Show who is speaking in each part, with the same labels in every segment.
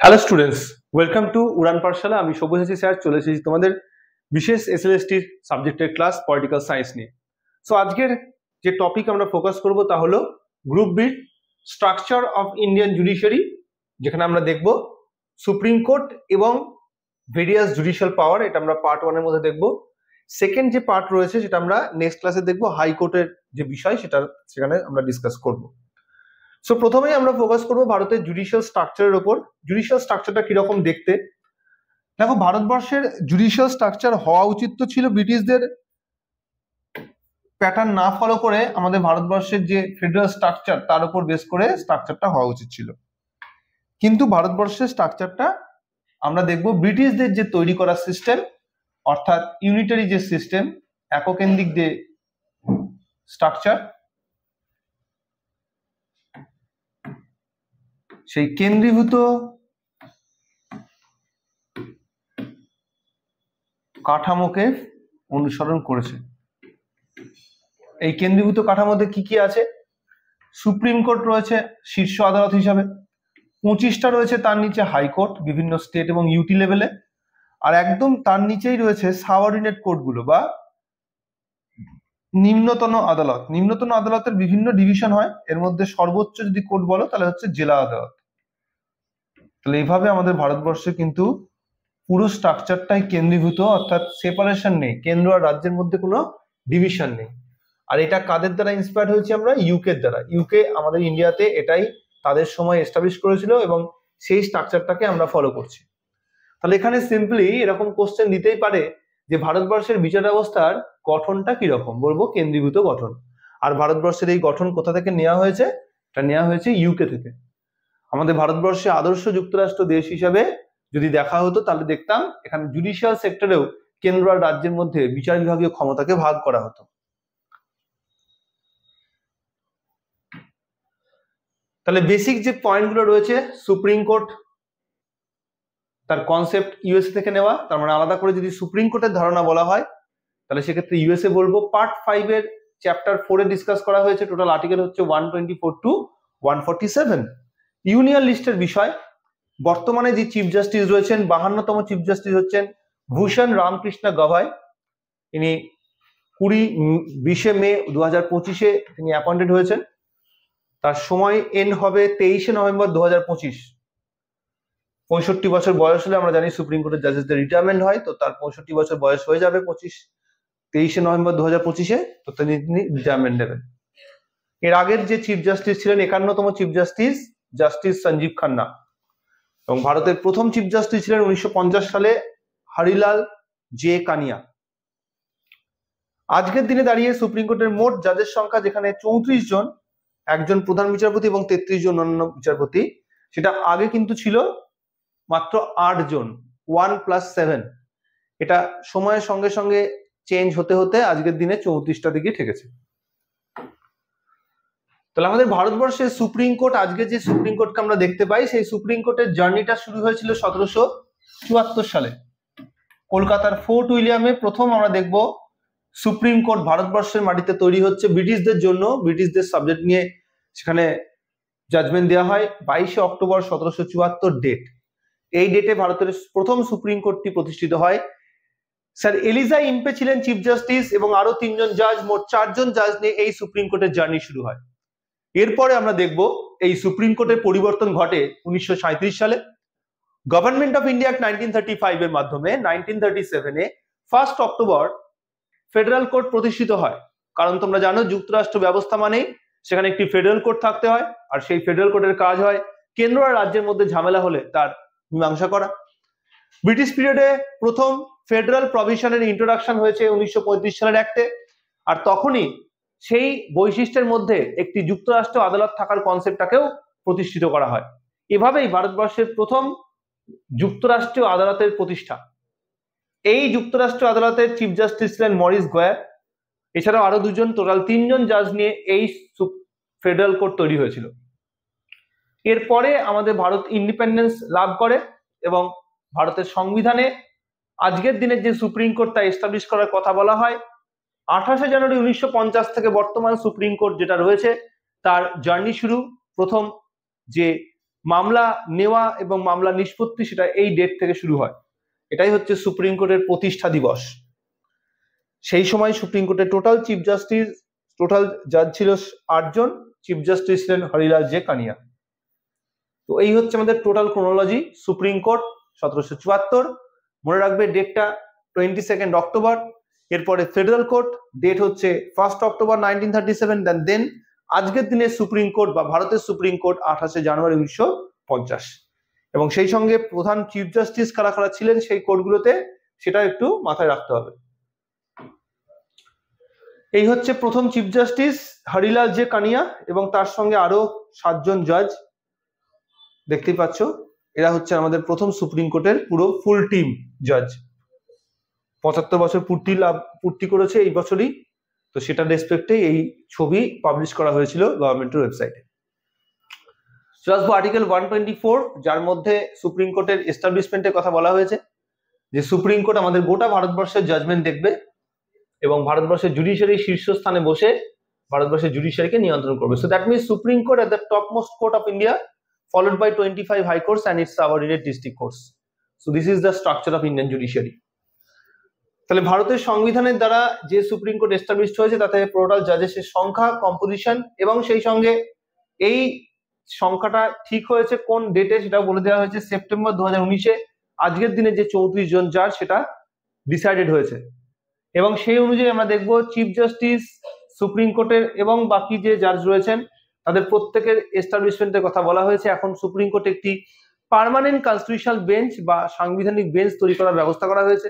Speaker 1: Hello students, welcome to উড়ান পাঠশালা। আমি Sabyasachi sir চলে এসেছি তোমাদের বিশেষ এসএলএসটির সাবজেক্টের ক্লাস পলিটিক্যাল সায়েন্স নিয়ে। সো আজকের যে টপিক আমরা ফোকাস করব তা হলো group B structure of Indian judiciary, যেখানে আমরা দেখব সুপ্রিম কোর্ট এবং ভেরিয়াস জুডিশিয়াল পাওয়ার। এটা আমরা পার্ট 1 এর মধ্যে দেখব। সেকেন্ড যে পার্ট রয়েছে সেটা আমরা নেক্সট ক্লাসে দেখব, হাইকোর্টের যে বিষয় সেখানে আমরা ডিসকাস করব। সো প্রথমেই আমরা ফোকাস করব ভারতের জুডিশিয়াল স্ট্রাকচারের উপর। জুডিশিয়াল স্ট্রাকচারটা কিরকম দেখতে। দেখো, ভারতবর্ষের জুডিশিয়াল স্ট্রাকচার হওয়া উচিত তো ছিল ব্রিটিশদের প্যাটার্ন না ফলো করে আমাদের ভারতবর্ষের যে ফেডারেল স্ট্রাকচার তার উপর বেস করে স্ট্রাকচারটা হওয়া উচিত ছিল। কিন্তু ভারতবর্ষের স্ট্রাকচারটা আমরা দেখব ব্রিটিশদের যে তৈরি করা সিস্টেম, অর্থাৎ ইউনিটারি যে সিস্টেম, এককেন্দ্রিক যে স্ট্রাকচার, সেই কেন্দ্রীভূত কাঠামোকে অনুসরণ করেছে। এই কেন্দ্রীভূত কাঠামোতে কি কি আছে? সুপ্রিম কোর্ট রয়েছে শীর্ষ আদালত হিসাবে, 25টা রয়েছে তার নিচে হাইকোর্ট বিভিন্ন স্টেট এবং ইউটি লেভেলে, আর একদম তার নিচেই রয়েছে সাবঅর্ডিনেট কোর্টগুলো বা নিম্নতন আদালত। নিম্নতন আদালতের বিভিন্ন ডিভিশন হয়, এর মধ্যে সর্বোচ্চ যদি কোর্ট বলো তাহলে হচ্ছে জেলা আদালত। তাহলে এইভাবে আমাদের ভারতবর্ষে কিন্তু পুরো স্ট্রাকচারটাই কেন্দ্রীভূত, অর্থাৎ সেপারেশন নেই, কেন্দ্র আর রাজ্যের মধ্যে কোনো ডিভিশন নেই। আর এটা কাদের দ্বারা ইন্সপায়ার্ড হয়েছে? আমরা ইউকের দ্বারা। ইউকে আমাদের ইন্ডিয়াতে এটাই তাদের সময় এস্টাবলিশ করেছিল এবং সেই স্ট্রাকচারটাকে আমরা ফলো করছি। তাহলে এখানে সিম্পলি এরকম কোশ্চেন দিতেই পারে যে ভারতবর্ষের বিচার ব্যবস্থার গঠনটা কিরকম, বলবো কেন্দ্রীভূত গঠন। আর ভারতবর্ষের এই গঠন কোথা থেকে নেওয়া হয়েছে? এটা নেওয়া হয়েছে ইউকে থেকে। আমাদের ভারতবর্ষে আদর্শ যুক্তরাষ্ট্র দেশ হিসাবে যদি দেখা হতো তাহলে দেখতাম এখানে জুডিশিয়াল সেক্টরেও কেন্দ্র আর রাজ্যের মধ্যে বিচার বিভাগীয় ক্ষমতাকে ভাগ করা হতো। তাহলে বেসিক যে পয়েন্টগুলো রয়েছে, সুপ্রিম কোর্ট তার কনসেপ্ট ইউএসএ থেকে নেওয়া, তার মানে আলাদা করে যদি সুপ্রিম কোর্টের ধারণা বলা হয় তাহলে সেক্ষেত্রে ইউএসএ বলবো। পার্ট 5 এর চ্যাপ্টার 4 এ ডিসকাস করা হয়েছে, টোটাল আর্টিকেল হচ্ছে 124 টু 147। ইউনিয়ন লিস্টের বিষয়, বর্তমানে যে চিফ জাস্টিস রয়েছেন 52তম চিফ জাস্টিস হচ্ছেন ভূষণ রামকৃষ্ণ গভাই। ইনি 20 মে 2025 তিনি অ্যাপয়েন্টেড হয়েছেন। তার সময় এন্ড হবে 23 নভেম্বর 2025। 65 বছর বয়স হলে আমরা জানি সুপ্রিম কোর্টের জাজেসদের রিটায়ারমেন্ট হয়, তো তার 65 বছর বয়স হয়ে যাবে 23 নভেম্বর 2025, তো তিনি রিটায়ারমেন্ট নেবেন। এর আগের যে চিফ জাস্টিস ছিলেন 51তম chief justice, justice Sanjiv Khanna. এবং ভারতের প্রথম চিফ জাস্টিস ছিলেন 1950 সালে হরিলাল জে কানিয়া। আজকের দিনে দাঁড়িয়ে সুপ্রিম কোর্টের মোট জাজের সংখ্যা যেখানে 34 জন, একজন প্রধান বিচারপতি এবং 33 জন অন্যান্য বিচারপতি, সেটা আগে কিন্তু ছিল মাত্র 8 জন, 1+7। এটা সময়ের সঙ্গে সঙ্গে চেঞ্জ হতে হতে আজকের দিনে 34টা দিকে ঠেকেছে। তাহলে আমাদের ভারতবর্ষের সুপ্রিম কোর্ট, আজকে যে সুপ্রিম কোর্টকে আমরা দেখতে পাই, সেই সুপ্রিম কোর্টের জার্নিটা শুরু হয়েছিল 1774 সালে কলকাতার ফোর্ট উইলিয়ামে। প্রথম আমরা দেখব সুপ্রিম কোর্ট ভারতবর্ষের মাটিতে তৈরি হচ্ছে ব্রিটিশদের জন্য, ব্রিটিশদের সাবজেক্ট নিয়ে সেখানে জাজমেন্ট দেওয়া হয়। 22 অক্টোবর 1774 ডেট। এই ডেটে ভারতের প্রথম সুপ্রিম কোর্টটি প্রতিষ্ঠিত হয়। স্যার এলিজা ইম্পে ছিলেন চিফ জাস্টিস এবং আরো 3 জন জাজ, মোট 4 জন জাজ নিয়ে এই সুপ্রিম কোর্টের জার্নি শুরু হয়। এরপরে আমরা দেখব এই সুপ্রিম কোর্টের পরিবর্তন ঘটে 1937 সালে গভর্নমেন্ট অফ ইন্ডিয়া 1935 এর মাধ্যমে। 1937 এ 1 অক্টোবর ফেডারেল কোর্ট প্রতিষ্ঠিত হয়। কারণ তোমরা জানো যুক্তরাষ্ট্র ব্যবস্থা মানে সেখানে একটি ফেডারেল কোর্ট থাকতে হয়, আর সেই ফেডারেল কোর্টের কাজ হয় কেন্দ্র আর রাজ্যের মধ্যে ঝামেলা হলে তার মীমাংসা করা। ব্রিটিশ পিরিয়ডে প্রথম ফেডারেল প্রভিশনের ইন্ট্রোডাকশন হয়েছে 1935 সালের অ্যাক্টে, আর তখনই সেই বৈশিষ্ট্যের মধ্যে একটি যুক্তরাষ্ট্র আদালত থাকার কনসেপ্টটাকেও প্রতিষ্ঠিত করা হয়। এভাবেই ভারতবর্ষের প্রথম যুক্তরাষ্ট্রীয় আদালতের প্রতিষ্ঠা। এই যুক্তরাষ্ট্র আদালতের চিফ জাস্টিস ছিলেন মরিস গোয়ার। এছাড়াও আরো 2 জন, টোটাল 3 জন জাজ নিয়ে এই ফেডারেল কোর্ট তৈরি হয়েছিল। এরপরে আমাদের ভারত ইন্ডিপেন্ডেন্স লাভ করে এবং ভারতের সংবিধানে আজকের দিনের যে সুপ্রিম কোর্ট তা এস্টাবলিশ করার কথা বলা হয়। 28 জানুয়ারি 1950 থেকে বর্তমান সুপ্রিম কোর্ট যেটা রয়েছে তার জার্নি শুরু। প্রথম যে মামলা নেওয়া এবং মামলা নিষ্পত্তি সেটা এই ডেট থেকে শুরু হয়। এটাই হচ্ছে সুপ্রিম কোর্টের প্রতিষ্ঠা দিবস। সেই সময় সুপ্রিম কোর্টের টোটাল জাজ ছিল 8 জন, চিফ জাস্টিস ছিলেন হরিলাল জে কানিয়া। তো এই হচ্ছে আমাদের টোটাল ক্রোনোলজি। সুপ্রিম কোর্ট 1774, মনে রাখবে ডেটটা 22 অক্টোবর। এরপরে ফেডারেল কোর্ট, ডেট হচ্ছে 1 অক্টোবর 1937। দেন আজকের দিনে সুপ্রিম কোর্ট বা ভারতের সুপ্রিম কোর্ট 28 জানুয়ারি 1950। এবং সেই সঙ্গে প্রধান চিফ জাস্টিস কারা কারা ছিলেন সেই কোর্টগুলোতে সেটা একটু মাথায় রাখতে হবে। এই হচ্ছে প্রথম chief justice Harilal J Kania এবং তার সঙ্গে আরো 7 জন জজ দেখতেই পাচ্ছ। এরা হচ্ছে আমাদের প্রথম সুপ্রিম কোর্টের পুরো ফুল টিম জজ। 75 বছর পূর্তি করেছে এই বছরই, তো সেটা রেসপেক্টে এই ছবি পাবলিশ করা হয়েছিল গভর্নমেন্টের ওয়েবসাইটে। আসবো আর্টিকেল 124, যার মধ্যে সুপ্রিম কোর্টের এস্টাবলিশমেন্টের কথা বলা হয়েছে, যে সুপ্রিম কোর্ট আমাদের গোটা ভারতবর্ষের জাজমেন্ট দেখবে এবং ভারতবর্ষের জুডিশিয়ারি শীর্ষস্থানে বসে ভারতবর্ষের জুডিশিয়ারিকে নিয়ন্ত্রণ করবে। So that means supreme court at the top most court of India, followed by 25 high courts and its subordinate district courts. So this is the structure of Indian judiciary. তাহলে ভারতের সংবিধানের দ্বারা যে সুপ্রিম কোর্ট এস্টাবলিশড হয়েছে তাতে total জাজেসের সংখ্যা, composition এবং সেই সঙ্গে এই সংখ্যাটা ঠিক হয়েছে কোন ডেটে সেটাও বলে দেওয়া হয়েছে। সেপ্টেম্বর 2019-এ আজকের দিনে যে 34 জন জাজ সেটা ডিসাইডেড হয়েছে। এবং সেই অনুযায়ী আমরা দেখব চিফ জাস্টিস সুপ্রিম কোর্টের এবং বাকি যে জাজ রয়েছেন তাদের প্রত্যেকের এস্টাবলিশমেন্টের কথা বলা হয়েছে। এখন সুপ্রিম কোর্টে একটি পার্মানেন্ট কনস্টিটিউশনাল বেঞ্চ বা সাংবিধানিক বেঞ্চ তৈরি করার ব্যবস্থা করা হয়েছে।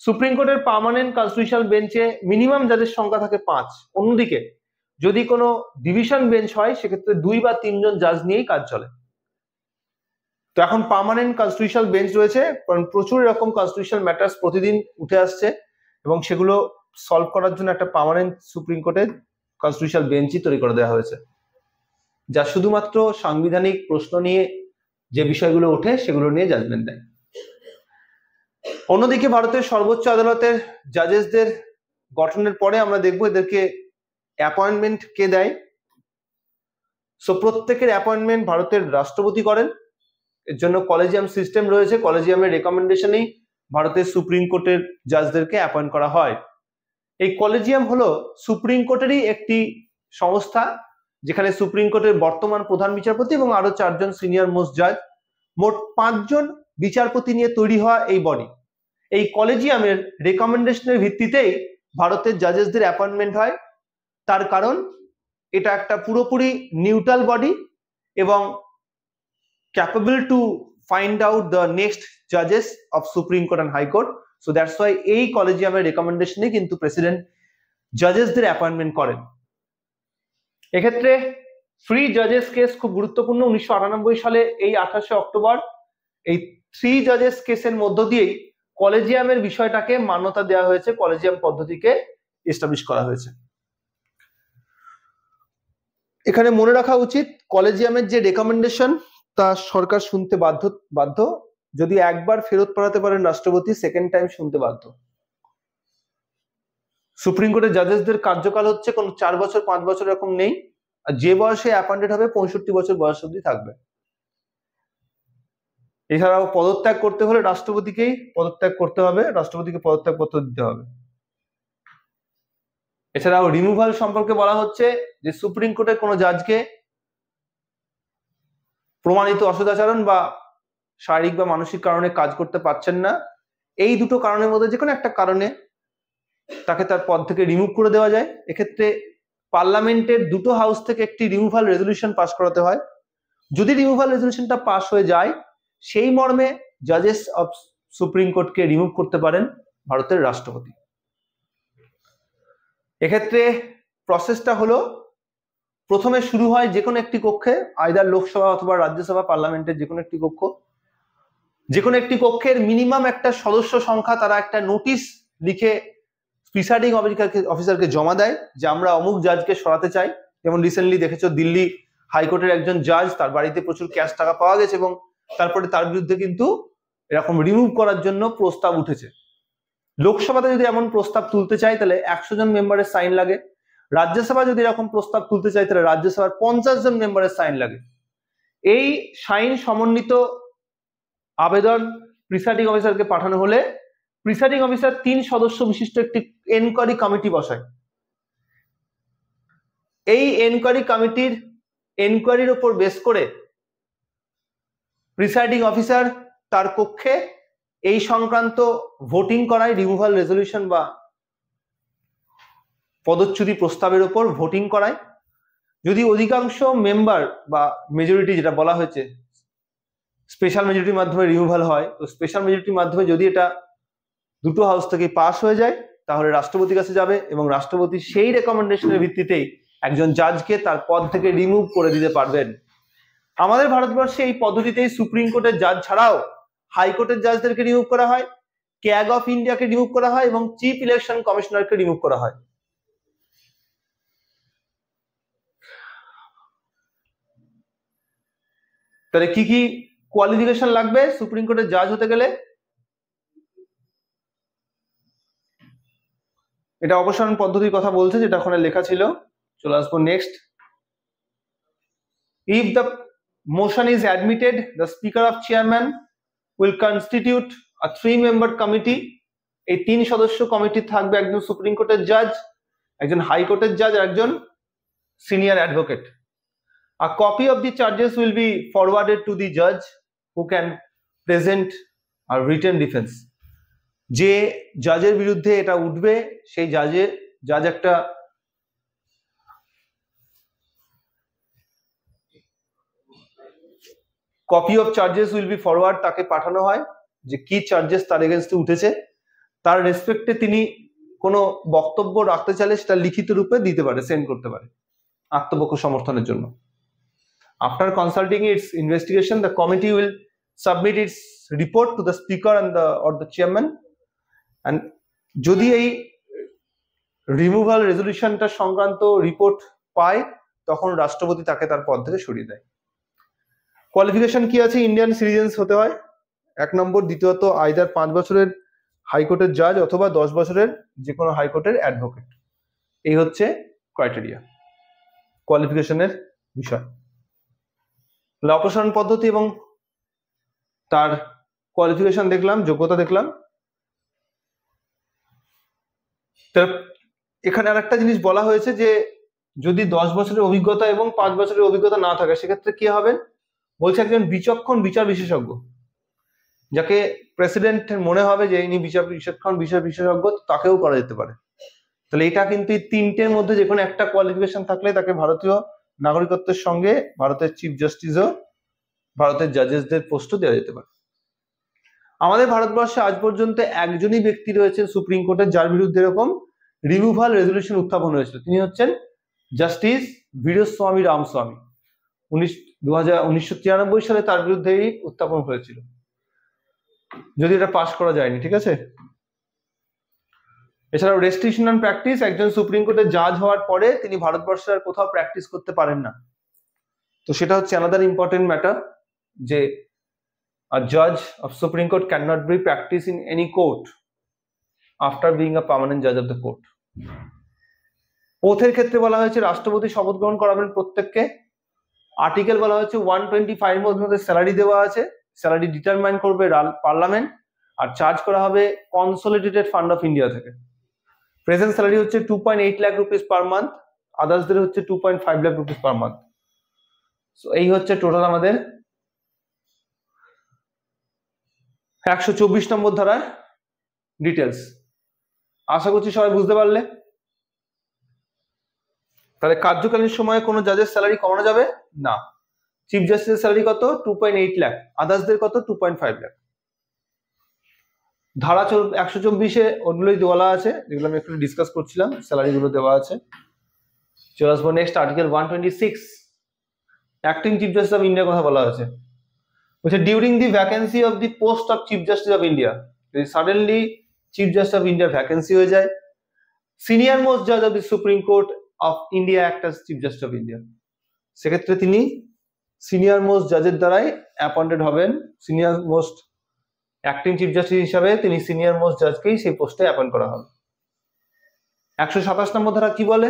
Speaker 1: সুপ্রিম কোর্টের পার্মানেন্ট কনস্টিটিউশনাল বেঞ্চে মিনিমাম জাজের সংখ্যা থাকে 5। অন্যদিকে যদি কোনো ডিভিশন বেঞ্চ হয় সেক্ষেত্রে 2 বা 3 জন জাজ নিয়েই কাজ চলে। তো এখন পার্মানেন্ট কনস্টিটিউশনাল বেঞ্চ রয়েছে, কারণ প্রচুর এরকম কনস্টিটিউশনাল ম্যাটার্স প্রতিদিন উঠে আসছে এবং সেগুলো সলভ করার জন্য একটা পার্মানেন্ট সুপ্রিম কোর্টের কনস্টিটিউশনাল বেঞ্চই তৈরি করে দেওয়া হয়েছে, যা শুধুমাত্র সাংবিধানিক প্রশ্ন নিয়ে যে বিষয়গুলো ওঠে সেগুলো নিয়ে জাজমেন্ট দেয়। অন্যদিকে ভারতের সর্বোচ্চ আদালতের জাজেসদের গঠনের পরে আমরা দেখব এদেরকে অ্যাপয়েন্টমেন্ট কে দেয়। সো প্রত্যেকের অ্যাপয়েন্টমেন্ট ভারতের রাষ্ট্রপতি করেন। এর জন্য কলেজিয়াম সিস্টেম রয়েছে, কলেজিয়ামের রেকমেন্ডেশনেই ভারতের সুপ্রিম কোর্টের জাজদেরকে অ্যাপয়েন্ট করা হয়। এই কলেজিয়াম হলো সুপ্রিম কোর্টেরই একটি সংস্থা, যেখানে সুপ্রিম কোর্টের বর্তমান প্রধান বিচারপতি এবং আরো 4 জন সিনিয়র মোস্ট জাজ, মোট 5 জন বিচারপতি নিয়ে তৈরি হওয়া এই বডি। এই কলেজিয়ামের রেকমেন্ডেশনের ভিত্তিতেই ভারতের জাজেসদের অ্যাপয়েন্টমেন্ট হয়। তার কারণ এটা একটা পুরোপুরি নিউট্রাল বডি এবং capable to find out the next জাজেস of supreme court and high court. So that's why এই কলেজিয়ামের রেকমেন্ডেশনে কিন্তু প্রেসিডেন্ট জাজেসদের অ্যাপয়েন্টমেন্ট করেন। এক্ষেত্রে ফ্রি জাজেস কেস খুব গুরুত্বপূর্ণ। 1998 সালে এই 28 অক্টোবর এই 3 জাজেস কেসের মধ্য দিয়েই কলেজিয়ামের বিষয়টাকে মান্যতা দেওয়া হয়েছে, কলেজিয়াম পদ্ধতিকে এস্টাবলিশ করা হয়েছে। এখানে মনে রাখা উচিত কলেজিয়ামের যে রেকমেন্ডেশন তা সরকার শুনতে বাধ্য। যদি একবার ফেরত পাঠাতে পারেন রাষ্ট্রপতি, সেকেন্ড টাইম শুনতে বাধ্য। সুপ্রিম কোর্টের জাজেসদের কার্যকাল হচ্ছে কোনো 4 বছর 5 বছর এরকম নেই, আর যে বয়সে অ্যাপয়েন্টেড হবে 65 বছর বয়স অবধি থাকবে। এছাড়াও পদত্যাগ করতে হলে রাষ্ট্রপতিকেই পদত্যাগ করতে হবে, রাষ্ট্রপতিকে পদত্যাগপত্র দিতে হবে। এছাড়াও রিমুভাল সম্পর্কে বলা হচ্ছে যে সুপ্রিম কোর্টের কোনো জাজকে প্রমাণিত অসদাচরণ বা শারীরিক বা মানসিক কারণে কাজ করতে পারছেন না, এই দুটো কারণের মধ্যে যে কোনো একটা কারণে তাকে তার পদ থেকে রিমুভ করে দেওয়া যায়। এক্ষেত্রে পার্লামেন্টের দুটো হাউস থেকে একটি রিমুভাল রেজলিউশন পাস করাতে হয়। যদি রিমুভাল রেজলিউশনটা পাস হয়ে যায়, সেই মর্মে জাজেস অফ সুপ্রিম কোর্টকে রিমুভ করতে পারেন ভারতের রাষ্ট্রপতি। এক্ষেত্রে প্রসেসটা হলো, প্রথমে শুরু হয় যে কোনো একটি কক্ষে, আইদার লোকসভা অথবা রাজ্যসভা, পার্লামেন্টের যে কোনো একটি কক্ষ, যে কোনো একটি কক্ষের মিনিমাম একটা সদস্য সংখ্যা তারা একটা নোটিশ লিখে প্রিসাইডিং অফিসারকে জমা দেয় যে আমরা অমুক জাজকে সরাতে চাই। যেমন রিসেন্টলি দেখেছো দিল্লি হাইকোর্টের একজন জাজ, তার বাড়িতে প্রচুর ক্যাশ টাকা পাওয়া গেছে এবং তারপরে তার বিরুদ্ধে কিন্তু এরকম রিমুভ করার জন্য প্রস্তাব উঠেছে। লোকসভাতে যদি এমন প্রস্তাব তুলতে চাই তাহলে 100 জন মেম্বারের সাইন লাগে। রাজ্যসভা যদি এরকম প্রস্তাব তুলতে চাই তাহলে রাজ্যসভার 50 জন মেম্বারের সাইন লাগে। এই সাইন সমন্বিত আবেদন প্রিসাইডিং অফিসারকে পাঠানো হলে প্রিসাইডিং অফিসার 3 সদস্য বিশিষ্ট একটি এনকোয়ারি কমিটি বসায়। এই এনকোয়ারি কমিটির এনকোয়ারির উপর বেস করে প্রিসাইডিং অফিসার তার কক্ষে এই সংক্রান্ত ভোটিং করায়, রিমুভাল রেজলিউশন বা পদচ্যুতি প্রস্তাবের উপর ভোটিং করায়। যদি অধিকাংশ মেম্বার বা মেজরিটি, যেটা বলা হয়েছে স্পেশাল মেজরিটির মাধ্যমে রিমুভাল হয়, তো স্পেশাল মেজরিটির মাধ্যমে যদি এটা দুটো হাউস থেকে পাস হয়ে যায় তাহলে রাষ্ট্রপতির কাছে যাবে এবং রাষ্ট্রপতি সেই রেকমেন্ডেশনের ভিত্তিতেই একজন জাজকে তার পদ থেকে রিমুভ করে দিতে পারবেন। আমাদের ভারতবর্ষে এই পদ্ধতিতেই সুপ্রিম কোর্টের জাজ ছাড়াও হাইকোর্টের জাজদেরকে রিমুভ করা হয়, ক্যাগ অফ ইন্ডিয়াকে রিমুভ করা হয় এবং চিফ ইলেকশন কমিশনারকে রিমুভ করা হয়। তাহলে কি কি কোয়ালিফিকেশন লাগবে সুপ্রিম কোর্টের জাজ হতে গেলে? এটা অপসারণ পদ্ধতির কথা বলছে, যেটা ওখানে লেখা ছিল। চলে আসবো next. If the motion is admitted, the speaker of chairman will constitute a 3-member committee. এই 3 সদস্য কমিটি থাকবে একজন সুপ্রিম কোর্টের জাজ, একজন হাইকোর্টের জাজ আর একজন senior advocate. A copy of the charges will be forwarded to the judge who can present a written defense. যে জাজের বিরুদ্ধে এটা উঠবে সেই জাজ একটা copy of charges will be forward, তাকে পাঠানো হয় যে কি চার্জেস তার এগেনস্টে উঠেছে, তার রেসপেক্টে তিনি কোনো বক্তব্য রাখতে চাইলে সেটা লিখিত রূপে দিতে পারে, সেন্ড করতে পারে আত্মপক্ষ সমর্থনের জন্য। After consulting it's investigation, the committee will submit it's report to the speaker or the chairman. And যদি এই রিমুভাল রেজলিউশনটা সংক্রান্ত রিপোর্ট পায় তখন রাষ্ট্রপতি তাকে তার পদ থেকে সরিয়ে দেয়। কোয়ালিফিকেশন কি আছে? ইন্ডিয়ান সিটিজেন্স হতে হয় 1 নম্বর, দ্বিতীয়ত আইদার 5 বছরের হাইকোর্টের জাজ অথবা 10 বছরের যে কোনো হাইকোর্টের অ্যাডভোকেট। এই হচ্ছে ক্রাইটেরিয়া কোয়ালিফিকেশনের বিষয়। অপসারণ পদ্ধতি এবং তার কোয়ালিফিকেশন দেখলাম, যোগ্যতা দেখলাম। এখানে আর একটা জিনিস বলা হয়েছে যে যদি 10 বছরের অভিজ্ঞতা এবং 5 বছরের অভিজ্ঞতা না থাকে সেক্ষেত্রে কি হবে? বলছে একজন বিচক্ষণ বিচার বিশেষজ্ঞ, যাকে প্রেসিডেন্ট মনে হবে যে ইনি বিচার বিশেষজ্ঞ, তাকেও করা যেতে পারে। তাহলে এটা কিন্তু এই 3টের মধ্যে যে কোনো একটা কোয়ালিফিকেশন থাকলে তাকে ভারতীয় নাগরিকত্বের সঙ্গে ভারতের চিফ জাস্টিসও, ভারতের জাজেসদের পোস্টও দেওয়া যেতে পারে। আমাদের ভারতবর্ষে আজ পর্যন্ত একজনই ব্যক্তি রয়েছেন সুপ্রিম কোর্টের যার বিরুদ্ধে এরকম রিমুভাল রেজলিউশন উত্থাপন হয়েছিল। তিনি হচ্ছেন জাস্টিস বীরস্বামী রামস্বামী। 1993 সালে তার বিরুদ্ধেই উত্থাপন হয়েছিল, যদি এটা পাস করা যায়নি। ঠিক আছে। এছাড়াও রেস্ট্রিকশন অন প্র্যাকটিস, একজন সুপ্রিম কোর্টের জাজ হওয়ার পরে তিনি ভারতবর্ষের আর কোথাও প্র্যাকটিস করতে পারেন না। তো সেটা হচ্ছে অ্যানাদার ইম্পর্টেন্ট ম্যাটার, যে a judge of Supreme Court cannot be practiced in any court after being a permanent judge of the court. ওথের ক্ষেত্রে বলা হয়েছে রাষ্ট্রপতি শপথ গ্রহণ করাবেন প্রত্যেককে। আর্টিকেল বলা হচ্ছে 125 মধ্যে স্যালারি দেওয়া আছে, স্যালারি ডিটারমাইন করবে পার্লামেন্ট, আর চার্জ করা হবে কনসলিডেটেড ফান্ড অফ ইন্ডিয়া থেকে। প্রেজেন্ট স্যালারি হচ্ছে 2.8 লাখ রুপিস পার মান্থ, আদার্সদের হচ্ছে 2.5 lakh rupees per month. So এই হচ্ছে টোটাল আমাদের 124 নম্বর ধারার ডিটেলস। আশা করছি সবাই বুঝতে পারলে। তাহলে কার্যকালীন সময়ে কোনো জাজের স্যালারি কমানো যাবে না। চিফ জাস্টিসের স্যালারি কত? 2.8 লাখ, আদার্সদের কত? 2.5 লাখ। ধারা 124-এ ওগুলোই দেওয়া আছে, যেগুলো আমি একটু ডিসকাস করছিলাম, স্যালারি গুলো দেওয়া আছে। চলে আসবো next, article 126, acting chief justice of ইন্ডিয়ার কথা বলা আছে। বলছে during the vacancy of the post of chief justice of India, যদি সাডেনলি চিফ জাস্টিস অফ ইন্ডিয়ার ভ্যাকেন্সি হয়ে যায়, সিনিয়র মোস্ট জাজ of the supreme court of India act as chief justice of India, সেক্ষেত্রে তিনি সিনিয়র মোস্ট জাজের দ্বারাই appointed হবেন। Senior most acting chief justice হিসাবে তিনি সিনিয়র মোস্ট জাজকেই সেই পোস্টে অ্যাপয়েন্ট করা হবে। 127 নম্বর ধারা কি বলে?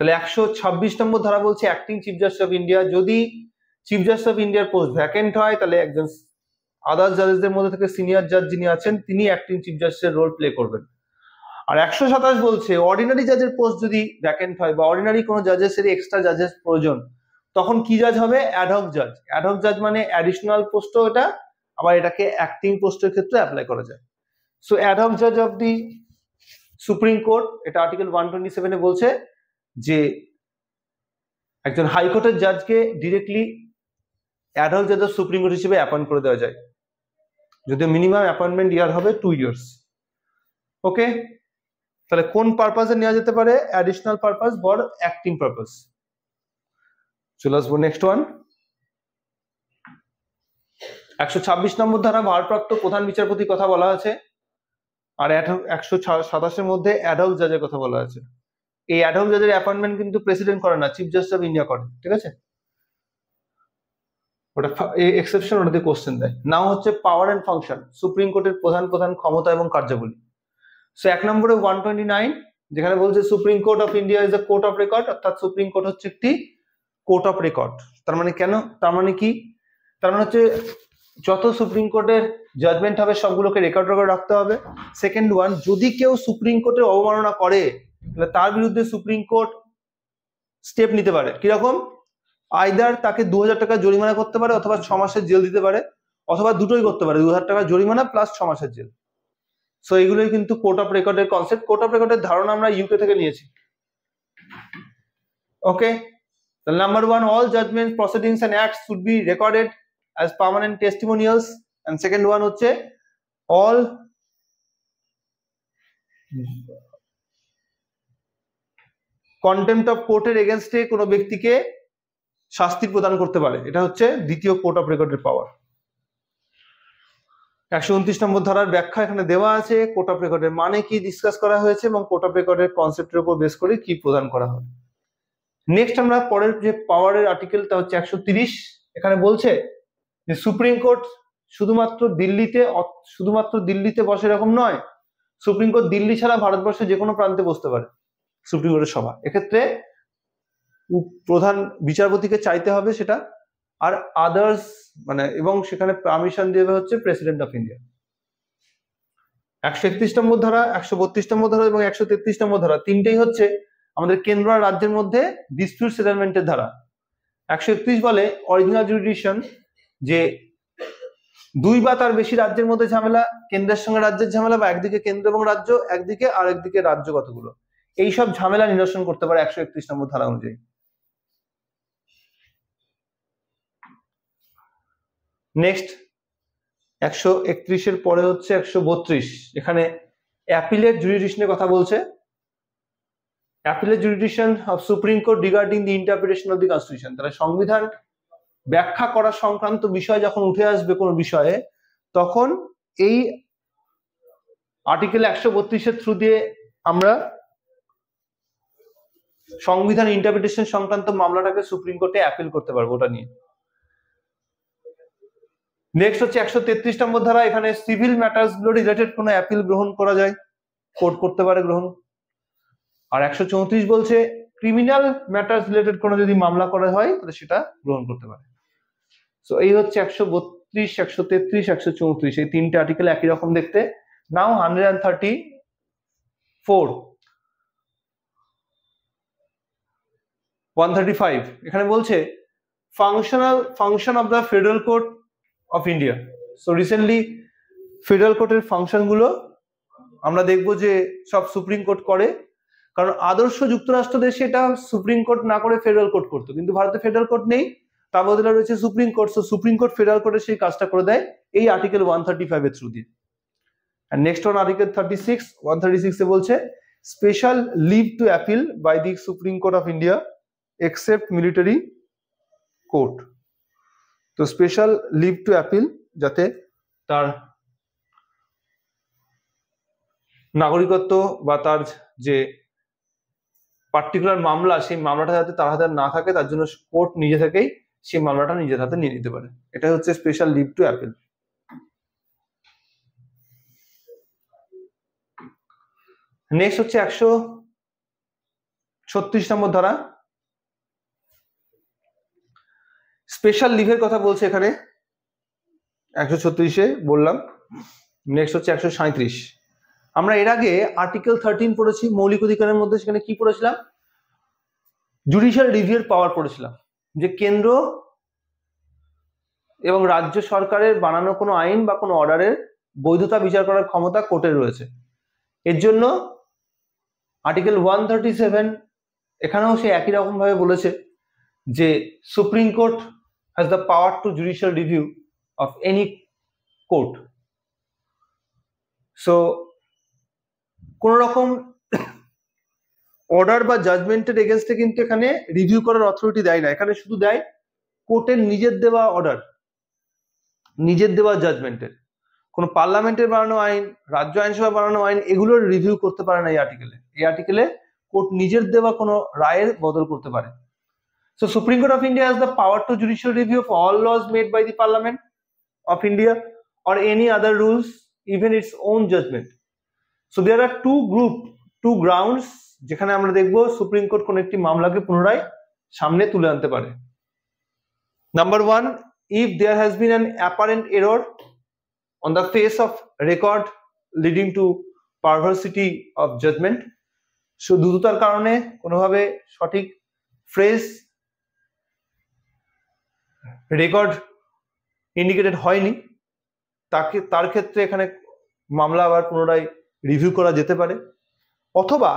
Speaker 1: তাহলে 126 নম্বর ধারা বলছে acting chief justice of India, যদি চিফ জাস্টিস অফ ইন্ডিয়ার পোস্ট ভ্যাকেন্ট হয় তাহলে একজন আদার্স জাজেসদের মধ্যে থেকে সিনিয়র জাজ যিনি আছেন তিনি অ্যাক্টিং চিফ জাস্টিসের রোল প্লে করবেন। আর 127 বলছে অর্ডিনারি জাজের পোস্ট যদি ভ্যাকেন্ট হয় বা অর্ডিনারি কোনো জাজেসের এক্সট্রা জাজেস প্রয়োজন তখন কি জাজ হবে? অ্যাডহক জাজ। অ্যাডহক জাজ মানে অ্যাডিশনাল পোস্টও এটা, আবার এটাকে অ্যাক্টিং পোস্টের ক্ষেত্রে অ্যাপ্লাই করা যায়। সো অ্যাডহক জাজ অফ দি সুপ্রিম কোর্ট, এটা আর্টিকেল 127 এ বলছে যে একজন হাইকোর্টের জাজকে ডিরেক্টলি অ্যাডহক জাজ অফ সুপ্রিম কোর্ট হিসেবে অ্যাপয়েন্ট করে দেওয়া যায়, যদি মিনিমাম অ্যাপয়েন্টমেন্ট ইয়ার হবে 2 ইয়ার্স। ওকে, তাহলে কোন পারপাসে নেওয়া যেতে পারে? অ্যাডিশনাল পারপাস বর অ্যাক্টিং পারপাস। চলে আসবো নেক্সট ওয়ান। 126 নম্বর ধারা ভারপ্রাপ্ত প্রধান বিচারপতির কথা বলা আছে, আর 127 মধ্যে অ্যাডহক জাজের কথা বলা আছে। এই অ্যাডহক জাজের অ্যাপয়েন্টমেন্ট কিন্তু প্রেসিডেন্ট করে না, চিফ জাস্টিস অফ ইন্ডিয়া করে, ঠিক আছে? ওটা এক্সেপশন, ওটাতে কোশ্চেন দেয়। নাও হচ্ছে পাওয়ার এন্ড ফাংশন, সুপ্রিম কোর্টের প্রধান প্রধান ক্ষমতা এবং কার্যাবলী। সো 1 নম্বরে 129 যেখানে বলছে supreme court of India is a court of record, অর্থাৎ সুপ্রিম কোর্ট হচ্ছে একটি কোর্ট অফ রেকর্ড। তার মানে কেন? তার মানে কি? তার মানে হচ্ছে যত সুপ্রিম কোর্টের জাজমেন্ট হবে সবগুলোকে রেকর্ড করে রাখতে হবে। সেকেন্ড ওয়ান, যদি কেউ সুপ্রিম কোর্টের অবমাননা করে তাহলে তার বিরুদ্ধে সুপ্রিম কোর্ট স্টেপ নিতে পারে। কিরকম? আইদার তাকে 2000 টাকা জরিমানা করতে পারে, অথবা 6 মাসের জেল দিতে পারে, অথবা দুটোই করতে পারে, 2000 টাকা জরিমানা প্লাস 6 মাসের জেল। সো এগুলোই কিন্তু কোর্ট অফ রেকর্ডের কনসেপ্ট। কোর্ট অফ রেকর্ডের ধারণা আমরা ইউকে থেকে নিয়েছি। ওকে, number 1, all judgments, proceedings and acts should be recorded as permanent testimonials, and second one হচ্ছে all contempt of court এর এগেইনস্টে কোনো ব্যক্তিকে শাস্তি প্রদান করতে পারে। এটা হচ্ছে দ্বিতীয় কোর্ট অফ রেকর্ডের পাওয়ার। 129 নম্বর ধারার ব্যাখ্যা এখানে দেওয়া আছে, কোর্ট অফ রেকর্ডের মানে কি ডিসকাস করা হয়েছে এবং কোর্ট অফ রেকর্ডের কনসেপ্টের উপর বেস করে কি প্রদান করা হবে। নেক্সট আমরা পরের যে পাওয়ারের আর্টিকেলটা হচ্ছে 130। এখানে বলছে যে সুপ্রিম কোর্ট শুধুমাত্র দিল্লিতে বসে এরকম নয়, সুপ্রিম কোর্ট দিল্লি ছাড়া ভারতবর্ষের যে কোনো প্রান্তে বসতে পারে সুপ্রিম কোর্টের সভা। এক্ষেত্রে প্রধান বিচারপতিকে চাইতে হবে সেটা, আর আদার্স মানে এবং সেখানে পারমিশন দেবে হচ্ছে প্রেসিডেন্ট অফ ইন্ডিয়া। 131 নম্বর ধারা, 132 নম্বর ধারা এবং 133 নম্বর ধারা তিনটেই হচ্ছে আমাদের কেন্দ্র আর রাজ্যের মধ্যে ডিসপিউট সেটেলমেন্টের ধারা। 131 বলে অরিজিনাল জুরিডিকশন, যে 2 বা তার বেশি রাজ্যের মধ্যে ঝামেলা, কেন্দ্রের সঙ্গে রাজ্যের ঝামেলা, বা একদিকে কেন্দ্র এবং রাজ্য একদিকে, আর একদিকে রাজ্য কতগুলো, এইসব ঝামেলা নিরসন করতে পারে 131 নম্বর ধারা অনুযায়ী। নেক্সট 131 এর পরে হচ্ছে 132, এখানে অ্যাপিলেট জুরিডিকশনের কথা বলছে। Appellate jurisdiction of supreme court regarding the interpretation of the constitution, তাহলে সংবিধান ব্যাখ্যা করা সংক্রান্ত বিষয় যখন উঠে আসবে কোনো বিষয়ে, তখন এই আর্টিকেল 132 এর থ্রু দিয়ে আমরা সংবিধান ইন্টারপ্রিটেশন সংক্রান্ত মামলাটাকে সুপ্রিম কোর্টে অ্যাপিল করতে পারবো ওটা নিয়ে। নেক্সট হচ্ছে 133 নম্বর ধারা, এখানে সিভিল ম্যাটার্স গুলো রিলেটেড কোনো অ্যাপিল গ্রহণ করা যায়, কোর্ট করতে পারে গ্রহণ। আর 134 বলছে ক্রিমিনাল ম্যাটার্স রিলেটেড কোনো যদি মামলা করা হয় তাহলে সেটা গ্রহণ করতে পারে। সো এই হচ্ছে 132, 133, 134, এই তিনটে আর্টিকেল একই রকম দেখতে। নাও 135 এখানে বলছে function of the federal court of India. So recently federal কোর্টের ফাংশন গুলো আমরা দেখবো যে সব সুপ্রিম কোর্ট করে, কারণ আদর্শ যুক্তরাষ্ট্র দেশে এটা সুপ্রিম কোর্ট না করে ফেডারেল কোর্ট করতো, কিন্তু ভারতে ফেডারেল কোর্ট নেই, তার বদলে রয়েছে supreme court. So supreme court federal কোর্টের সেই কাজটা করে দেয় এই আর্টিকেল 135 এর থ্রু দিয়ে। আর নেক্সট ওয়ান আর্টিকেল 136 এ বলছে special leave to appeal by the supreme court of India except military court. তো স্পেশাল লিভ টু অ্যাপিল, যাতে তার নাগরিকত্ব বা তার যে পার্টিকুলার মামলা, সেই মামলাটা যাতে তার হাতে না থাকে, তার জন্য কোর্ট নিজে থেকেই সেই মামলাটা নিজের হাতে নিয়ে নিতে পারে। এটা হচ্ছে special leave to appeal. Next হচ্ছে 36 নম্বর ধারা স্পেশাল লিভের কথা বলছে এখানে 136-এ বললাম। নেক্সট হচ্ছে 137। আমরা এর আগে আর্টিকেল 13 পড়েছি মৌলিক অধিকারের মধ্যে, সেখানে কি পড়েছিলাম? জুডিশিয়াল রিভিউর পাওয়ার পড়েছিলাম, যে কেন্দ্র এবং রাজ্য সরকারের বানানো কোনো আইন বা কোনো অর্ডারের বৈধতা বিচার করার ক্ষমতা কোর্টের রয়েছে। এর জন্য আর্টিকেল 137 এখানেও সে একই রকম ভাবে বলেছে যে supreme court has the power to judicial review of any court. So কোন রকম অর্ডার বা জাজমেন্টের এগেনস্টে কিন্তু এখানে রিভিউ করার অথরিটি দেয় না, এখানে শুধু দেয় কোর্টের নিজের দেওয়া অর্ডার, নিজের দেওয়া জাজমেন্টের। কোন পার্লামেন্টের বানানো আইন, রাজ্য আইনসভা বানানো আইন, এগুলোর রিভিউ করতে পারে না এই আর্টিকেলে। এই আর্টিকেলে কোর্ট নিজের দেওয়া কোনো রায়ের বদল করতে পারে। So Supreme Court of India has the power to judicial review of all laws made by the Parliament of India or any other rules, even its own judgment. So there are two grounds যেখানে আমরা দেখব supreme court কোন একটি মামলাকে পুনরায় সামনে তুলে আনতে পারে। Number 1, if there has been an apparent error on the face of record leading to perversity of judgment, so দ্রুততার কারণে কোনোভাবে সঠিক ফ্রেজ রেকর্ড ইন্ডিকেটেড হয়নি, তার ক্ষেত্রে এখানে মামলা আবার পুনরায় রিভিউ করা যেতে পারে। অথবা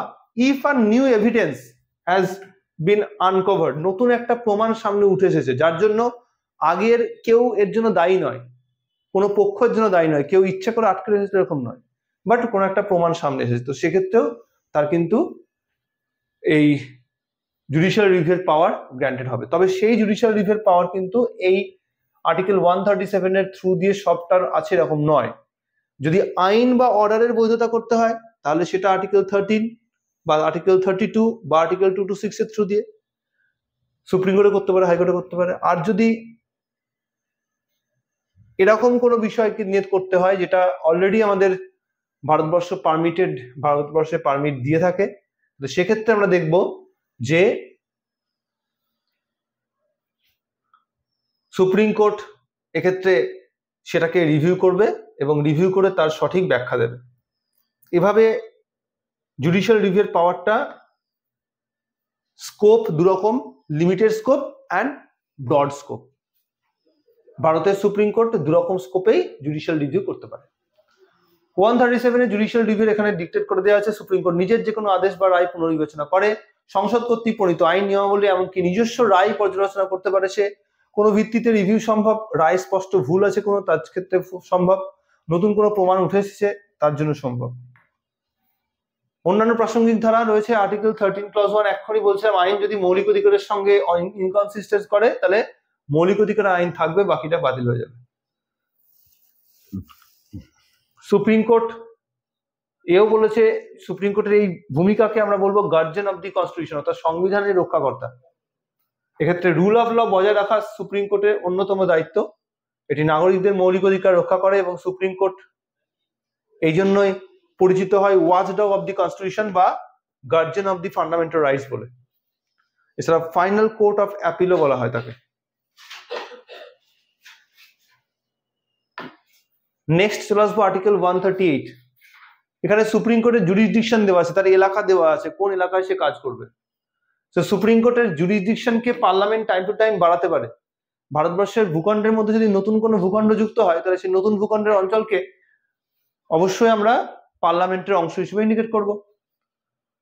Speaker 1: if a new evidence has been uncovered, নতুন একটা প্রমাণ সামনে উঠে এসেছে যার জন্য আগের কেউ এর জন্য দায়ী নয়, কোনো পক্ষের জন্য দায়ী নয়, কেউ ইচ্ছা করে আটকে রেখেছে এরকম নয়, বাট কোনো একটা প্রমাণ সামনে এসেছে, তো সেক্ষেত্রেও তার কিন্তু এই জুডিশিয়াল রিভিউর পাওয়ার গ্র্যান্টেড হবে। তবে সেই জুডিশিয়াল রিভিউর পাওয়ার কিন্তু এই আর্টিকেল 137 এর থ্রু দিয়ে সবটার আছে এরকম নয়। যদি আইন বা অর্ডারের বৈধতা করতে হয় তাহলে সেটা আর্টিকেল 13 বা আর্টিকেল 32 বা আর্টিকেল 226 এর থ্রু দিয়ে সুপ্রিম কোর্টে করতে পারে, হাইকোর্টে করতে পারে। আর যদি এরকম কোনো বিষয়কে নিয়ে করতে হয় যেটা অলরেডি আমাদের ভারতবর্ষে পারমিট দিয়ে থাকে, তো সেক্ষেত্রে আমরা দেখব যে সুপ্রিম কোর্ট এক্ষেত্রে সেটাকে রিভিউ করবে এবং রিভিউ করে তার সঠিক ব্যাখ্যা দেবে। এভাবে জুডিশিয়াল রিভিউর পাওয়ারটা স্কোপ দুরকম, limited scope and broad scope. ভারতের সুপ্রিম কোর্ট দুরকম স্কোপেই জুডিশিয়াল রিভিউ করতে পারে। 137 এর জুডিশিয়াল রিভিউ এখানে ডিক্টেট করে দেওয়া আছে সুপ্রিম কোর্ট নিজের যে কোনো আদেশ বা রায় পুনর্বিবেচনা করে, সংসদ কর্তৃক প্রণীত আইন নিয়মাবলী এমনকি নিজস্ব রায় পর্যালোচনা করতে পারে, সে কোনো ভিত্তিতে রিভিউ সম্ভব, রায় স্পষ্ট ভুল আছে কোনো তার ক্ষেত্রে সম্ভব, নতুন কোনো প্রমাণ উঠে এসেছে তার জন্য সম্ভব। অন্যান্য প্রাসঙ্গিক ধারা রয়েছে আর্টিকেল 13 ক্লজ 1, এক্ষুনি বলছিলাম আইন যদি মৌলিক অধিকারের সঙ্গে ইনকনসিস্টেন্স করে তাহলে মৌলিক অধিকারের আইন থাকবে, বাকিটা বাতিল হয়ে যাবে। সুপ্রিম কোর্ট এও বলেছে, সুপ্রিম কোর্টের এই ভূমিকাকে আমরা বলবো গার্জিয়ান অফ দি কনস্টিটিউশন, অর্থাৎ সংবিধানের রক্ষাকর্তা। এক্ষেত্রে রুল অফ ল বজায় রাখা সুপ্রিম কোর্টের অন্যতম দায়িত্ব। এটি নাগরিকদের মৌলিক অধিকার রক্ষা করে এবং সুপ্রিম কোর্ট এই জন্যই পরিচিত হয় ওয়াচডগ অফ দি কনস্টিটিউশন বা guardian of the fundamental rights বলে। এছাড়া ফাইনাল কোর্ট অফ অ্যাপিলও বলা হয় তাকে। নেক্সট চলে আসবো আর্টিকেল 138। এখানে সুপ্রিম কোর্টের জুরিসডিকশন দেওয়া আছে, তার এলাকা দেওয়া আছে, কোন এলাকায় সে কাজ করবে। তো সুপ্রিম কোর্টের জুরিসডিকশনকে পার্লামেন্ট টাইম টু টাইম বাড়াতে পারে। ভারতবর্ষের ভূখণ্ডের মধ্যে যদি নতুন কোনো ভূখণ্ড যুক্ত হয় তাহলে সেই নতুন ভূখণ্ডের অঞ্চলকে অবশ্যই আমরা পার্লামেন্টের অংশ হিসেবে ইন্ডিকেট করব।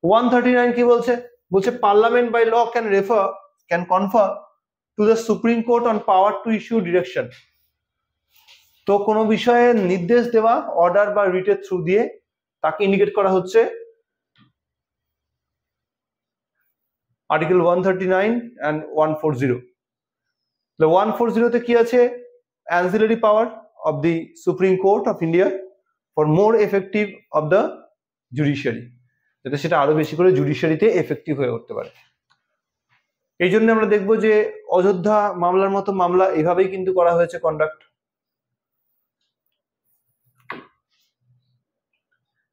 Speaker 1: 139 কি বলছে? বলছে parliament by law can confer to the supreme court on power to issue direction. তো কোনো বিষয়ে নির্দেশ দেওয়া অর্ডার বা রিটের থ্রু দিয়ে তাকে ইন্ডিকেট করা হচ্ছে আর্টিকেল 139 and 140। 140 তে কি আছে? Ancillary power of the supreme court of India for more effective of the judiciary, যাতে সেটা আরো বেশি করে জুডিশিয়ারিতে এফেক্টিভ হয়ে উঠতে পারে। এই জন্য আমরা দেখবো যে অযোধ্যা মামলার মতো মামলা এভাবেই কিন্তু করা হয়েছে কন্ডাক্ট।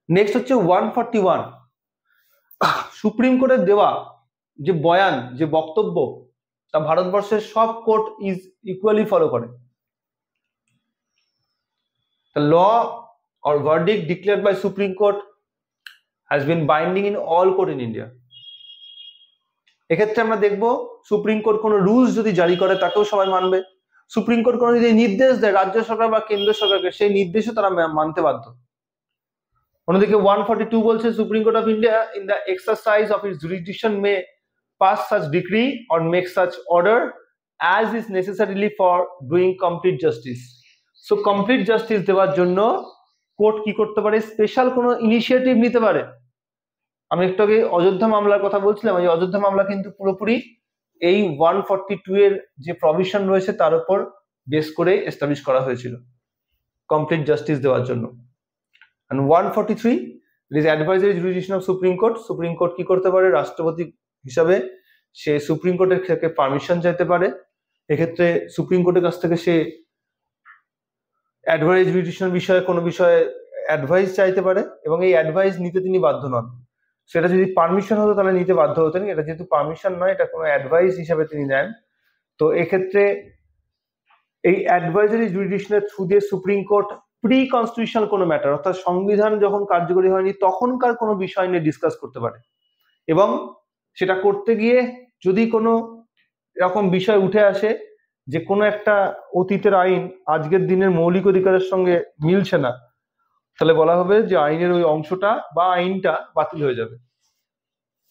Speaker 1: নেক্সট হচ্ছে 141, সুপ্রিম কোর্টের দেওয়া যে বয়ান, যে বক্তব্য, তা ভারতবর্ষের সব কোর্ট ইজ ইকুয়ালি ফলো করে। The law or verdict declared by Supreme Court has been binding in all court in India. এক্ষেত্রে আমরা দেখব সুপ্রিম কোর্ট কোনো রুলস যদি জারি করে তাকেও সবাই মানবে, সুপ্রিম কোর্ট কোনো যদি নির্দেশ দেয় রাজ্য সরকার বা কেন্দ্র সরকারকে, সেই নির্দেশও তারা মানতে বাধ্য। অন্যদিকে 142 বলছে supreme court of India in the exercise of its jurisdiction May pass such decree or make such order as is necessarily for doing complete justice. So complete justice দেওয়ার জন্য কোর্ট কি করতে পারে, স্পেশাল কোনো ইনিশিয়েটিভ নিতে পারে। আমি একটু আগে অযোধ্যা মামলার কথা বলছিলাম, এই অযোধ্যা মামলা কিন্তু পুরোপুরি এই 142 এর যে প্রভিশন রয়েছে তার উপর বেস করে এস্টাবলিশ করা হয়েছিল কমপ্লিট জাস্টিস দেওয়ার জন্য। and 143 it is advisory jurisdiction of supreme court. Supreme court কি করতে পারে, রাষ্ট্রপতি হিসাবে সে সুপ্রিম কোর্টের থেকে পারমিশন চাইতে পারে। এক্ষেত্রে সুপ্রিম কোর্টের কাছ থেকে সে অ্যাডভাইস জুরিসডিকশন বিষয়ে কোনো বিষয়ে অ্যাডভাইস চাইতে পারে এবং এই অ্যাডভাইস নিতে তিনি বাধ্য নন। সেটা যদি পারমিশন হতো তাহলে নিতে বাধ্য হতেন, এটা যেহেতু পারমিশন নয়, এটা কোনো অ্যাডভাইস হিসাবে তিনি নেন। তো এক্ষেত্রে এই অ্যাডভাইজারি জুরিসডিকশনের থ্রু দিয়ে সুপ্রিম কোর্ট প্রি কনস্টিটিউশনাল কোনো ম্যাটার, অর্থাৎ সংবিধান যখন কার্যকরী হয়নি তখনকার কোনো বিষয় নিয়ে ডিসকাস করতে পারে এবং সেটা করতে গিয়ে যদি কোনো এরকম বিষয় উঠে আসে যে কোনো একটা অতীতের আইন আজকের দিনের মৌলিক অধিকারের সঙ্গে মিলছে না, তাহলে বলা হবে যে আইনের ওই অংশটা বা আইনটা বাতিল হয়ে যাবে।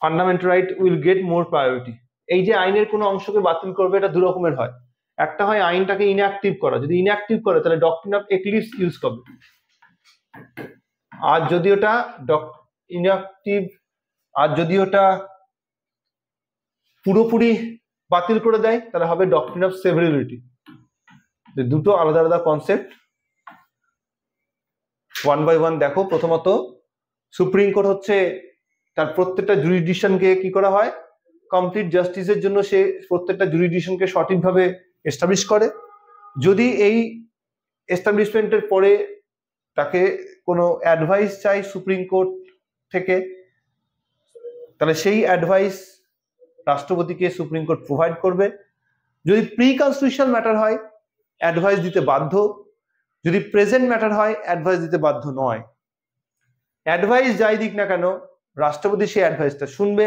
Speaker 1: Fundamental right will get more priority. এই যে আইনের কোনো অংশকে বাতিল করবে এটা দু রকমের হয়, একটা হয় আইনটাকে ইনঅ্যাক্টিভ করা, যদি ইনঅ্যাক্টিভ করে তাহলে ডক্ট্রিন অফ এক্লিপস ইউজ করবে, আর যদি ওটা ইনঅ্যাক্টিভ, আর যদি ওটা পুরোপুরি বাতিল করে দেয় তাহলে হবে ডক্ট্রিন অফ সেভারিলিটি। দুটো আলাদা আলাদা কনসেপ্ট, ওয়ান বাই ওয়ান দেখো। প্রথমত সুপ্রিম কোর্ট হচ্ছে তার প্রত্যেকটা জুরিসডিকশনকে কি করা হয়, কমপ্লিট জাস্টিসের জন্য সে প্রত্যেকটা জুরিসডিকশনকে সঠিকভাবে এস্টাবলিশ করে। যদি এই এস্টাবলিশমেন্টের পরে তাকে কোনো অ্যাডভাইস চাই সুপ্রিম কোর্ট থেকে, তাহলে সেই অ্যাডভাইস রাষ্ট্রপতিকে সুপ্রিম কোর্ট প্রোভাইড করবে। যদি প্রি কনস্টিটিউশনাল ম্যাটার হয় অ্যাডভাইস দিতে বাধ্য, যদি প্রেজেন্ট ম্যাটার হয় অ্যাডভাইস দিতে বাধ্য নয়। অ্যাডভাইস যাই দিক না কেন রাষ্ট্রপতি সেই অ্যাডভাইসটা শুনবে,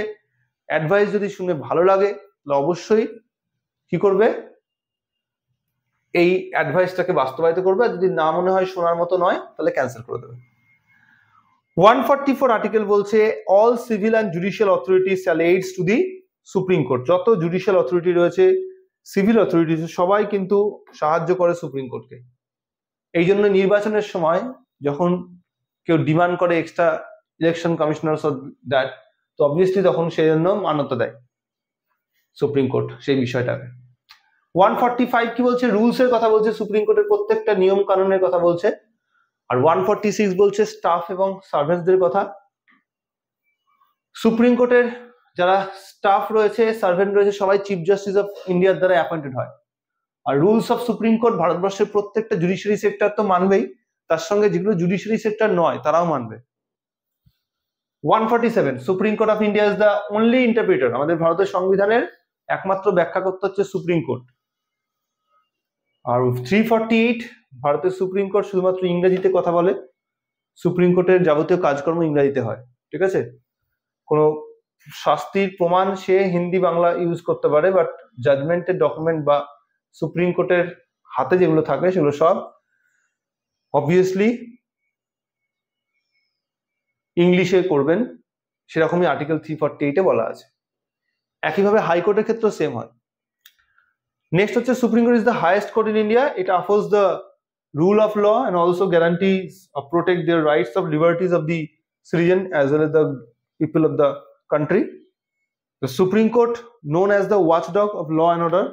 Speaker 1: অ্যাডভাইস যদি শুনে ভালো লাগে তাহলে অবশ্যই কি করবে, এই অ্যাডভাইসটাকে বাস্তবায়িত করবে, আর যদি না মনে হয় শোনার মতো নয় তাহলে ক্যান্সেল করে দেবে। 144 আর্টিকেল বলছে all civil and judicial authorities shall AIDS to the supreme court. যত জুডিশিয়াল অথরিটি রয়েছে, সিভিল অথরিটি, সবাই কিন্তু সাহায্য করে সুপ্রিম কোর্টকে। এই জন্য নির্বাচনের সময় যখন কেউ ডিমান্ড করে এক্সট্রা ইলেকশন কমিশনার দ্যাট, তো অবভিয়াসলি তখন সেই জন্য মান্যতা দেয় সুপ্রিম কোর্ট সেই বিষয়টাকে। 145 কি বলছে, রুলস এর কথা বলছে, সুপ্রিম কোর্টের প্রত্যেকটা নিয়ম কানুনের কথা বলছে। আর 146 বলছে স্টাফ এবং সার্ভেন্টসদের কথা। সুপ্রিম কোর্টের যারা স্টাফ রয়েছে, সার্ভেন্ট রয়েছে, সবাই চিফ জাস্টিস অফ ইন্ডিয়ার দ্বারা অ্যাপয়েন্টেড হয়। আর রুলস অফ সুপ্রিম কোর্ট ভারতবর্ষের প্রত্যেকটা জুডিশিয়ারি সেক্টর তো মানবেই, তার সঙ্গে যেগুলো জুডিশিয়ারি সেক্টর নয় তারাও মানবে। 147 supreme court of India is the only interpreter. আমাদের ভারতের সংবিধানের একমাত্র ব্যাখ্যাকর্তা হচ্ছে সুপ্রিম কোর্ট। আর 348 ভারতের সুপ্রিম কোর্ট শুধুমাত্র ইংরেজিতে কথা বলে, সুপ্রিম কোর্টের যাবতীয় কাজকর্ম ইংরেজিতে হয়, ঠিক আছে। কোনো শাস্তির প্রমাণ সে হিন্দি বাংলা ইউজ করতে পারে, বাট জাজমেন্টের ডকুমেন্ট বা সুপ্রিম কোর্টের হাতে যেগুলো থাকে সেগুলো সব অবভিয়াসলি ইংলিশে করবেন, সেরকমই আর্টিকেল 348 এ বলা আছে। একইভাবে হাইকোর্টের ক্ষেত্রে সেম হয়। নেক্সট হচ্ছে supreme court is the highest court in India. It enforces the rule of law and also guarantees or protect their rights of liberties of the citizen as well as the people of the country. The Supreme Court known as the watchdog of law and order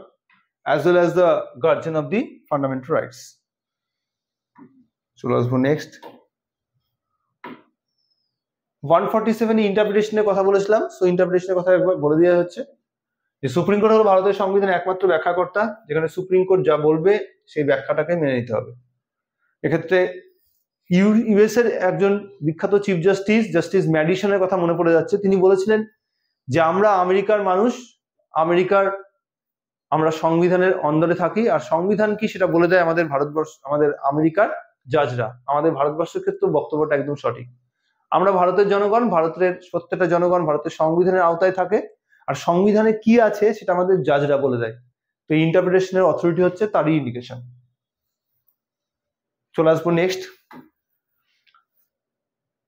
Speaker 1: as well as the guardian of the fundamental rights. So let's go next. 147 ইন্টারপ্রিটেশনের কথা বলেছিলাম, so ইন্টারপ্রিটেশনের কথা একবার বলে দেওয়া হচ্ছে যে supreme court হলো ভারতের সংবিধানের একমাত্র ব্যাখ্যাকর্তা, যেখানে সুপ্রিম কোর্ট যা বলবে সেই ব্যাখ্যাটাকে মেনে নিতে হবে। এক্ষেত্রে ইউএস এর একজন বিখ্যাত চিফ জাস্টিস ম্যাডিসনের কথা মনে পড়ে যাচ্ছে। তিনি বলেছিলেন যে আমরা আমেরিকার মানুষ, আমরা সংবিধানের অন্দরে থাকি, আর সংবিধান কি সেটা বলে দেয় আমাদের ভারতবর্ষ, আমাদের আমেরিকার জাজরা। আমাদের ভারতবর্ষের ক্ষেত্রে বক্তব্যটা একদম সঠিক। আমরা ভারতের জনগণ, ভারতের প্রত্যেকটা জনগণ ভারতের সংবিধানের আওতায় থাকে, আর সংবিধানে কি আছে সেটা আমাদের জাজরা বলে দেয়। তো এই ইন্টারপ্রিটেশনের অথরিটি হচ্ছে তারই ইন্ডিকেশন। চলে আসবো নেক্সট।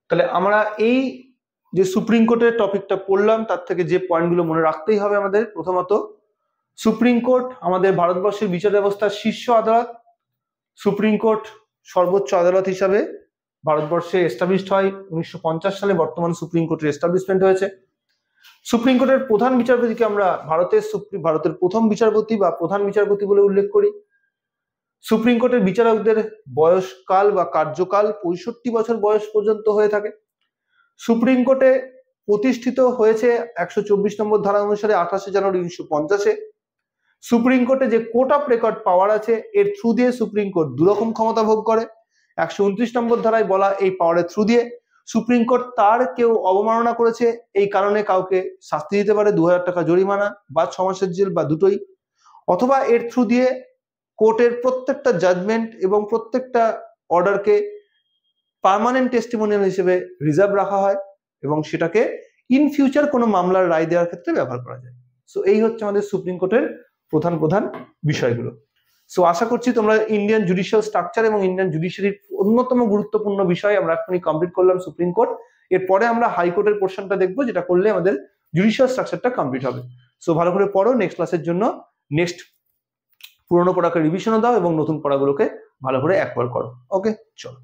Speaker 1: তাহলে আমরা এই যে সুপ্রিম কোর্টের টপিকটা পড়লাম, তার থেকে যে পয়েন্টগুলো মনে রাখতেই হবে আমাদের, প্রথমত সুপ্রিম কোর্ট আমাদের ভারতবর্ষের বিচার ব্যবস্থার শীর্ষ আদালত। সুপ্রিম কোর্ট সর্বোচ্চ আদালত হিসাবে ভারতবর্ষে এস্টাবলিশড হয় 1950 সালে। বর্তমানে সুপ্রিম কোর্টের এস্টাবলিশমেন্ট হয়েছে। সুপ্রিম কোর্টের প্রধান বিচারপতিকে আমরা ভারতের প্রথম বিচারপতি বা প্রধান বিচারপতি বলে উল্লেখ করি। সুপ্রিম কোর্টের বিচারকদের বয়সকাল বা কার্যকাল 65 বছর বয়স পর্যন্ত হয়ে থাকে। সুপ্রিম কোর্টে প্রতিষ্ঠিত হয়েছে 124 নম্বর ধারা অনুসারে 28 জানুয়ারি 1950-এ। সুপ্রিম কোর্টে যে কোর্ট অফ রেকর্ড পাওয়ার আছে, এর থ্রু দিয়ে সুপ্রিম কোর্ট দুরকম ক্ষমতা ভোগ করে। 129 নম্বর ধারায় বলা এই পাওয়ারের থ্রু দিয়ে সুপ্রিম কোর্ট তার কেউ অবমাননা করেছে এই কারণে কাউকে শাস্তি দিতে পারে, 2000 টাকা জরিমানা বা 6 মাসের জেল বা দুটোই, অথবা এর থ্রু দিয়ে কোর্টের প্রত্যেকটা জাজমেন্ট এবং প্রত্যেকটা অর্ডারকে পার্মানেন্ট টেস্টিমোনিয়াল হিসেবে রিজার্ভ রাখা হয় এবং সেটাকে ইন ফিউচার কোনো মামলার রায় দেওয়ার ক্ষেত্রে ব্যবহার করা যায়। সো এই হচ্ছে আমাদের সুপ্রিম কোর্টের প্রধান প্রধান বিষয়গুলো। সো আশা করছি তোমরা ইন্ডিয়ান জুডিশিয়াল স্ট্রাকচার এবং ইন্ডিয়ান জুডিশিয়ারির অন্যতম গুরুত্বপূর্ণ বিষয় আমরা এখনই কমপ্লিট করলাম সুপ্রিম কোর্ট। এরপরে আমরা হাইকোর্টের পোর্শনটা দেখবো, যেটা করলে আমাদের জুডিশিয়াল স্ট্রাকচারটা কমপ্লিট হবে। সো ভালো করে পড়ো, নেক্সট ক্লাসের জন্য নেক্সট পুরোনো পড়াকে রিভিশনও দাও এবং নতুন পড়াগুলোকে ভালো করে একবার করো। ওকে, চলো।